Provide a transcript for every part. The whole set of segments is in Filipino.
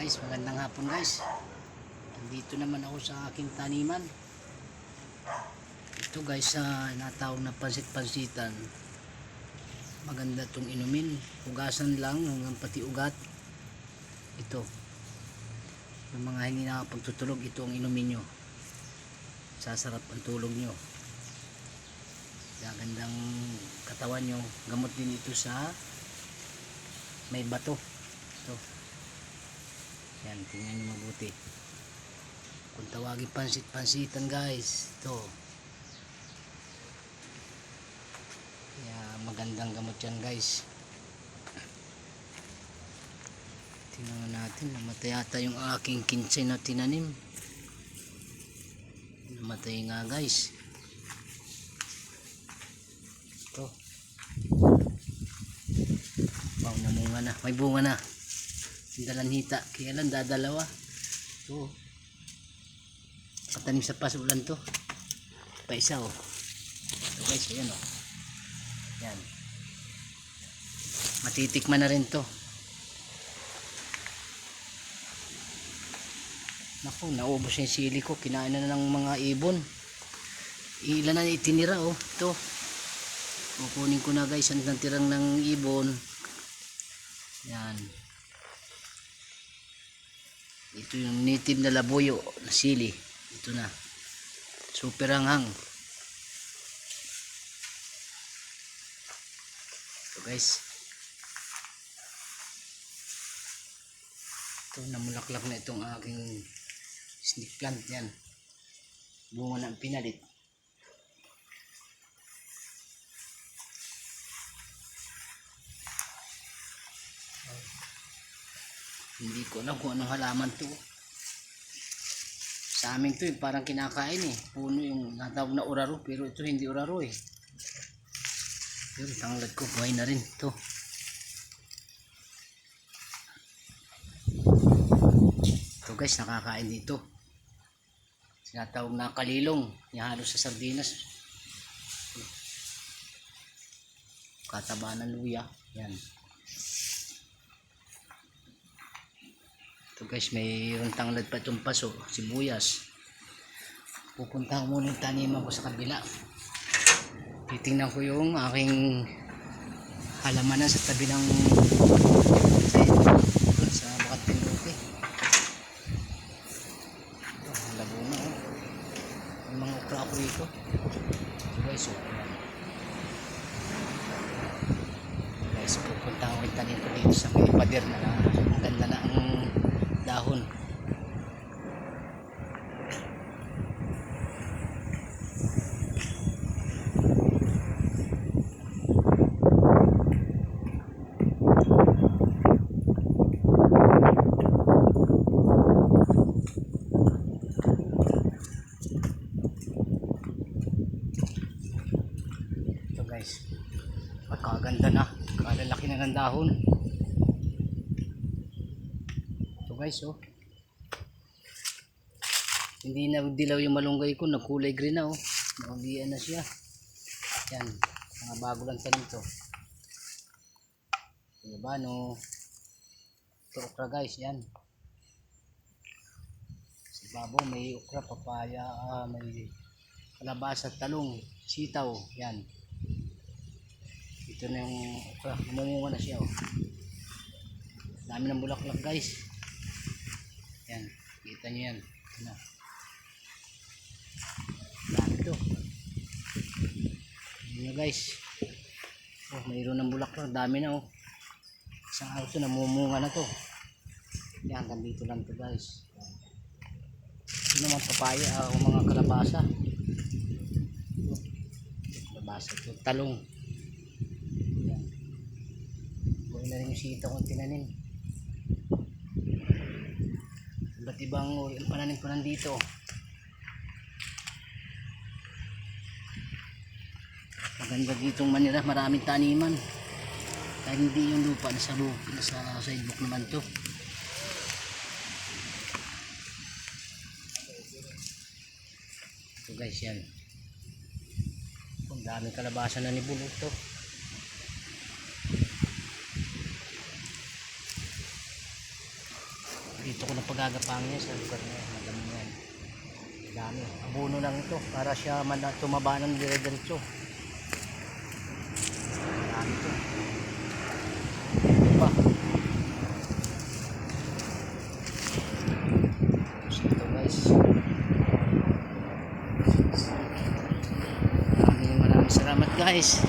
Guys, magandang hapon guys. Dito naman ako sa aking taniman. Ito guys, natawag na pansit-pansitan. Maganda itong inumin. Hugasan lang hanggang pati ugat. Ito. Yung mga hindi nakapagtutulog, ito ang inumin nyo. Sasarap ang tulog nyo. Gagandang katawan nyo. Gamot din ito sa may bato. Ito. Yan, tingnan nyo mabuti. Kung tawagin pansit-pansitan guys, ito. Kaya magandang gamot yan guys. Tingnan natin, namatay yata yung aking kinsay na tinanim. Namatay nga guys. Ito. Wow, namunga na. May bunga na. Dalanhita. Kaya lang dadalawa. Ito. Patanim sa pasulan to. Pa isa oh. Ito guys, ayan oh. Yan. Matitikman na rin to. Naku, naubos yung sili ko. Kinain na ng mga ibon. Ilan na itinira oh. Ito. Kukunin ko na guys ang tirang ng ibon. Yan. Ito yung native na labuyo na sili. Ito na. Super hanghang. Ito guys. Ito namulaklak na itong aking snake plant. Yan. Bunga na pinalit. Hindi ko alam kung anong halaman to. Sa amin to parang kinakain eh. Puno yung natawag na oraro. Pero ito hindi oraro eh. Pero tanglad ko buhay na rin to. Ito guys, nakakain dito. Sinatawag na kalilong. Ihalo sa sardinas. Kataba ng luya. Yan. Ito guys, mayroon tanglad pa itong paso, sibuyas. Pupunta ko muna yung taniman ko sa kabila. Titingnan ko yung aking halamanan sa tabi ng sa Bakat Pinduki. Labo na oh. May mga okra ako dito. Ito guys, oh. Guys, pupunta ko yung tanim ko dito sa may pader na ang ganda na ang dahon. Ito guys, pagkaganda na, kalalaki na ng dahon. Guys oh, hindi na dilaw yung malunggay ko, nagkulay green na oh, naulian na siya. Yan, mga bago lang tanim to. Diba no, ito okra guys. Yan, sa babaw may okra, papaya, may kalabasa, talong, sitaw. Yan, ito na yung okra, namunga na siya oh. Dami ng bulaklak guys. Yan, kita nyo yan. Ano? Dami to. Yan nyo guys. Oh, mayroon ng bulaklak. Dami na oh. Isang araw to, namumunga na to. Yan, hanggang dito lang to guys. Ito naman papaya, o mga kalabasa. Kalabasa to, talong. Yan. Buhay na rin yung sitaw kung tinanim. Iba't ibang ang pananim ko nandito. Maganda ditong Manila, maraming taniman. Kahit hindi yung lupa, nasa sidewalk naman to. Ito guys, yan. Ang daming kalabasa na nibulog to. Dito ko na pagagapangin sa lugar na yan. Madami yan. Dami. Abono lang ito para siya tumaba ng dire-diretso. Dami ito. Ito pa. Ito guys. Maraming salamat guys.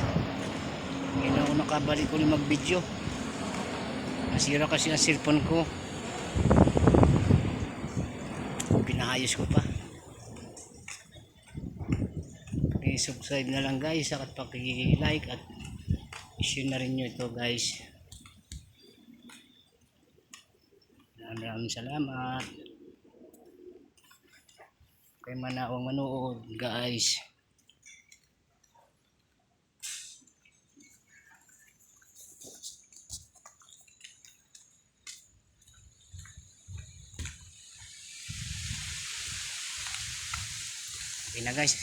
Ngayon ako nakabalik ulit mag video. Nasira kasi ang cellphone ko. Pinahayos ko pa. Subscribe na lang guys at paki-like at share na rin nyo ito guys. Maraming salamat kay manawang manood guys. Okay na guys.